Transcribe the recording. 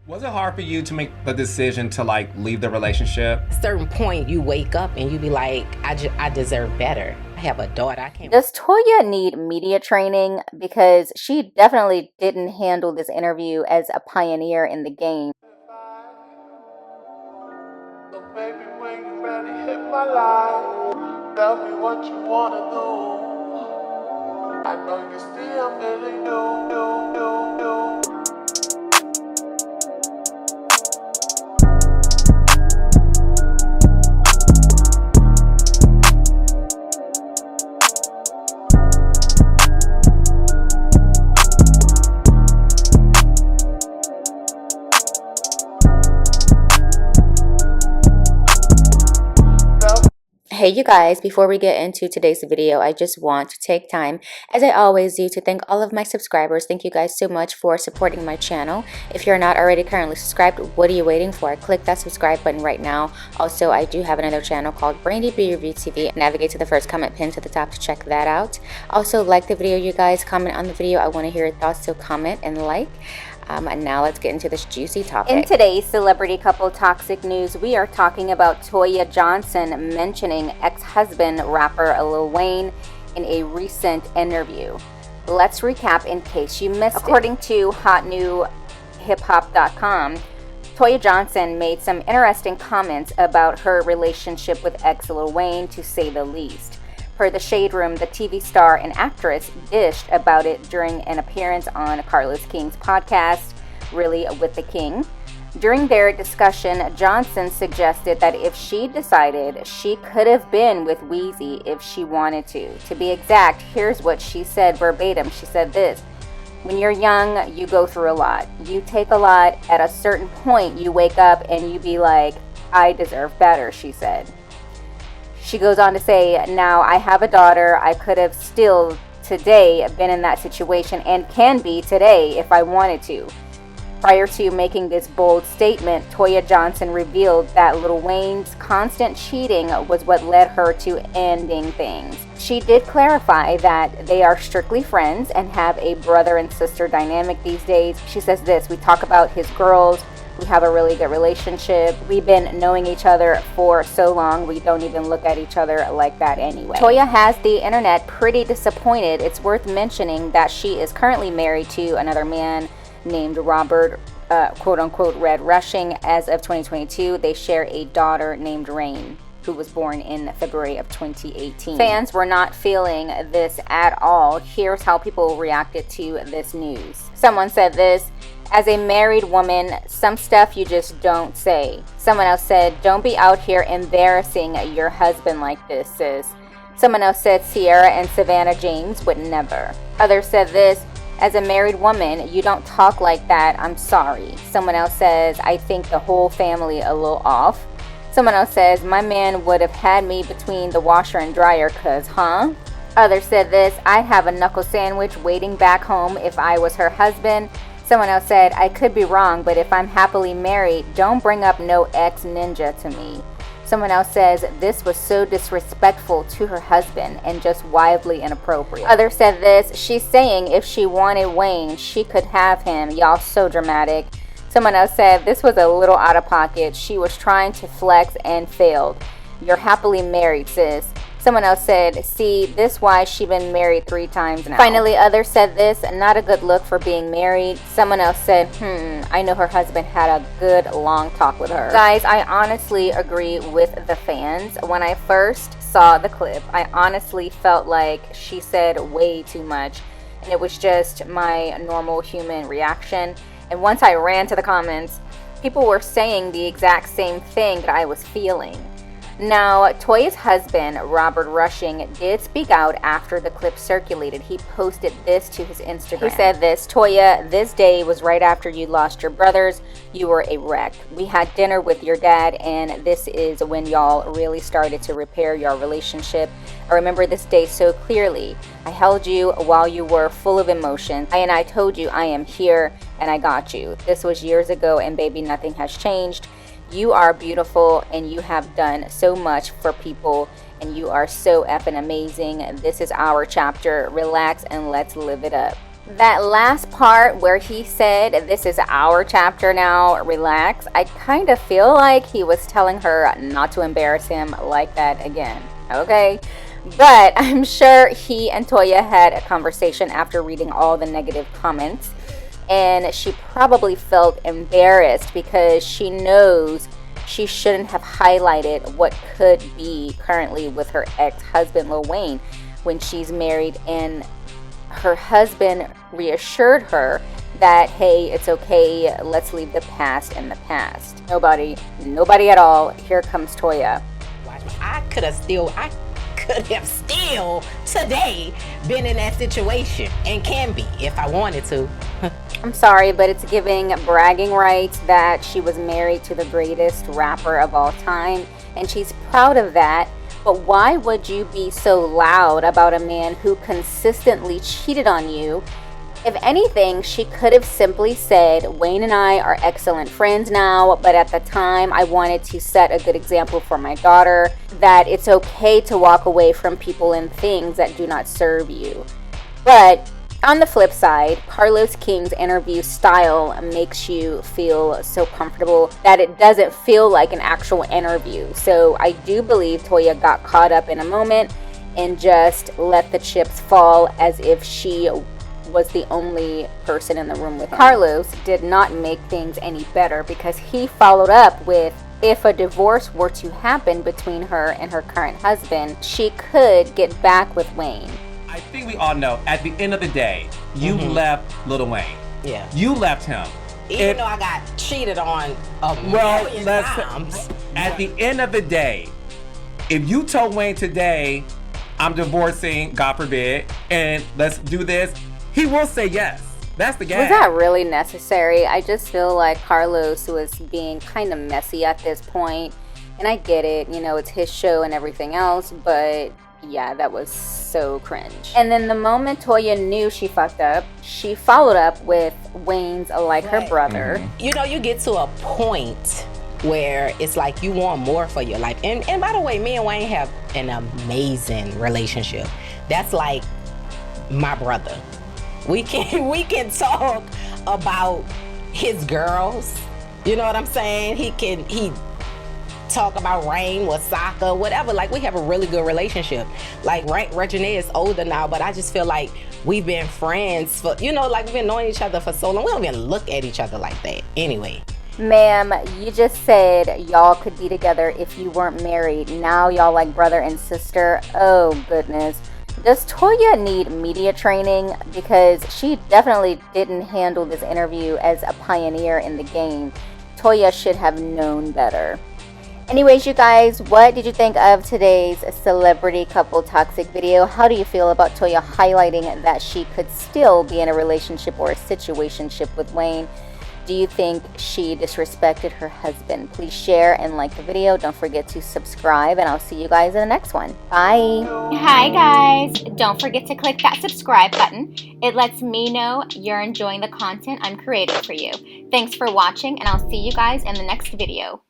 Was it hard for you to make the decision to leave the relationship? At a certain point, you wake up and you be like, I deserve better. I have a daughter. I can't. Does Toya need media training? Because she definitely didn't handle this interview as a pioneer in the game. So baby, when you ready, hit my line. Tell me what you wanna do. I know you see I'm feeling you. Hey you guys, before we get into today's video, I just want to take time, as I always do, to thank all of my subscribers. Thank you guys so much for supporting my channel. If you're not already currently subscribed, what are you waiting for? Click that subscribe button right now. Also, I do have another channel called Brandy B Review TV. Navigate to the first comment pinned to the top to check that out. Also, like the video, you guys. Comment on the video. I want to hear your thoughts, so comment and like. And now let's get into this juicy topic. In today's celebrity couple toxic news, we are talking about Toya Johnson mentioning ex-husband rapper Lil Wayne in a recent interview. Let's recap in case you missed it. According to hotnewhiphop.com, Toya Johnson made some interesting comments about her relationship with ex Lil Wayne, to say the least. Per the Shade Room, the TV star and actress dished about it during an appearance on Carlos King's podcast, Really with the King. During their discussion, Johnson suggested that if she decided, she could have been with Weezy if she wanted to. To be exact, here's what she said verbatim. She said this: when you're young, you go through a lot. You take a lot. At a certain point, you wake up and you be like, I deserve better, she said. She goes on to say, now I have a daughter. I could have still today been in that situation and can be today if I wanted to. Prior to making this bold statement, Toya Johnson revealed that Lil Wayne's constant cheating was what led her to ending things. She did clarify that they are strictly friends and have a brother and sister dynamic these days. She says this: we talk about his girls. We have a really good relationship. We've been knowing each other for so long, we don't even look at each other like that anyway. Toya has the internet pretty disappointed. It's worth mentioning that she is currently married to another man named Robert, quote-unquote, Red Rushing. As of 2022, they share a daughter named Rain, who was born in February of 2018. Fans were not feeling this at all. Here's how people reacted to this news. Someone said this: as a married woman, some stuff you just don't say. Someone else said, don't be out here embarrassing your husband like this, sis. Someone else said, Sierra and Savannah James would never. Others said this: as a married woman, you don't talk like that, I'm sorry. Someone else says, I think the whole family a little off. Someone else says, my man would have had me between the washer and dryer, cause, huh? Others said this: I'd have a knuckle sandwich waiting back home if I was her husband. Someone else said, I could be wrong, but if I'm happily married, don't bring up no ex-ninja to me. Someone else says, this was so disrespectful to her husband and just wildly inappropriate. Others said this: she's saying if she wanted Wayne, she could have him. Y'all so dramatic. Someone else said, this was a little out of pocket. She was trying to flex and failed. You're happily married, sis. Someone else said, see, this why she been married 3 times now. Finally, others said this: not a good look for being married. Someone else said, I know her husband had a good long talk with her. Guys, I honestly agree with the fans. When I first saw the clip, I honestly felt like she said way too much, and it was just my normal human reaction. And once I ran to the comments, people were saying the exact same thing that I was feeling. Now, Toya's husband, Robert Rushing, did speak out after the clip circulated. He posted this to his Instagram. He said this: Toya, this day was right after you lost your brothers. You were a wreck. We had dinner with your dad, and this is when y'all really started to repair your relationship. I remember this day so clearly. I held you while you were full of emotion, and I told you I am here and I got you. This was years ago, and baby, nothing has changed. You are beautiful and you have done so much for people, and you are so effing amazing. This is our chapter. Relax and let's live it up. That last part where he said, "This is our chapter now, relax," I kind of feel like he was telling her not to embarrass him like that again, okay? But I'm sure he and Toya had a conversation after reading all the negative comments, and she probably felt embarrassed because she knows she shouldn't have highlighted what could be currently with her ex-husband Lil Wayne when she's married, and her husband reassured her that, hey, it's okay, let's leave the past in the past. Nobody at all. Here comes Toya. I could have still today been in that situation, and can be if I wanted to. I'm sorry, but it's giving bragging rights that she was married to the greatest rapper of all time, and she's proud of that. But why would you be so loud about a man who consistently cheated on you? If anything, she could have simply said, "Wayne and I are excellent friends now, but at the time I wanted to set a good example for my daughter, that it's okay to walk away from people and things that do not serve you." But on the flip side, Carlos King's interview style makes you feel so comfortable that it doesn't feel like an actual interview. So I do believe Toya got caught up in a moment and just let the chips fall as if she was the only person in the room with him. Carlos did not make things any better because he followed up with, if a divorce were to happen between her and her current husband, she could get back with Wayne. I think we all know, at the end of the day, you left Lil Wayne. Yeah. You left him. Even though I got cheated on a million times. At the end of the day, if you told Wayne today, I'm divorcing, God forbid, and let's do this, he will say yes. That's the game. Was that really necessary? I just feel like Carlos was being kind of messy at this point. And I get it, you know, it's his show and everything else, but yeah, that was so cringe. And then the moment Toya knew she fucked up, she followed up with Wayne's like her brother. You know, you get to a point where it's like you want more for your life. And by the way, me and Wayne have an amazing relationship. That's like my brother. We can talk about his girls. You know what I'm saying? He talk about rain or soccer, whatever. Like, we have a really good relationship. Like, Regina is older now, but I just feel like we've been friends for, you know, like we've been knowing each other for so long. We don't even look at each other like that. Anyway. Ma'am, you just said y'all could be together if you weren't married. Now y'all like brother and sister. Oh, goodness. Does Toya need media training? Because she definitely didn't handle this interview as a pioneer in the game. Toya should have known better. Anyways, you guys, what did you think of today's celebrity couple toxic video? How do you feel about Toya highlighting that she could still be in a relationship or a situationship with Wayne? Do you think she disrespected her husband? Please share and like the video. Don't forget to subscribe, and I'll see you guys in the next one. Bye. Hi guys. Don't forget to click that subscribe button. It lets me know you're enjoying the content I'm creating for you. Thanks for watching, and I'll see you guys in the next video.